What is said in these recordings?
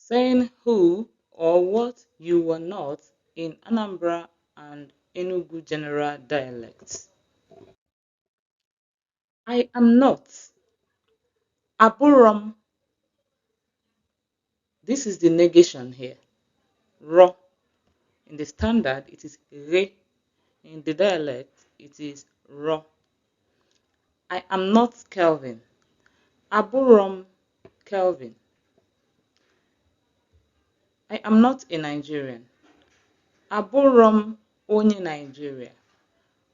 saying who or what you were not in Anambra and Enugu general dialects. I am not. Aburom. This is the negation here. Ro. In the standard, it is re. In the dialect, it is ro. I am not Kelvin. Aburom Kelvin. I am not a Nigerian. Aburom onye Nigeria.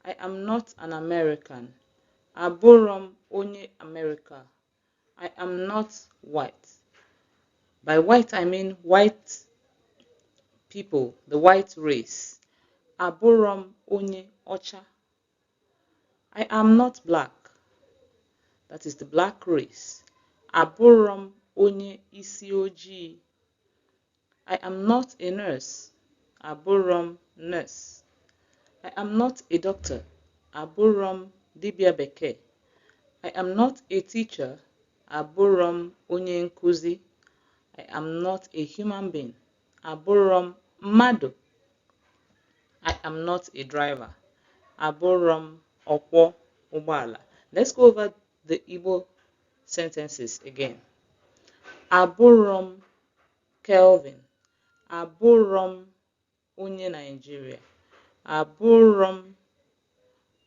I am not an American. Aburom onye America. I am not white. By white, I mean white people, the white race. Aburom onye ocha. I am not black. That is the black race. Aburom onye isi ojii. I am not a nurse. Aburom nurse. I am not a doctor. Aburom dibia bekee. I am not a teacher. Aburom onye nkuzi. I am not a human being. Aburom mmadụ. I am not a driver. Aburom ọkwọ ụgbọala. Let's go over the Igbo sentences again. Aburom Kelvin. Aburom onye Nigeria. Aburom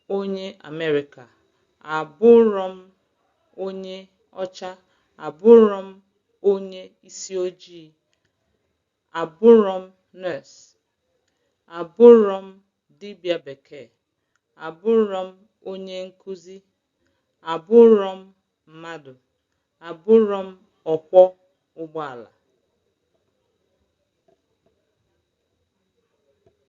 onye America. Aburom onye ọcha. Aburom onye isi ojii. Aburom nurse. Aburom dibia bekee. Aburom onye nkuzi. Aburom mmadụ. Aburom ọkwọ ụgbọala.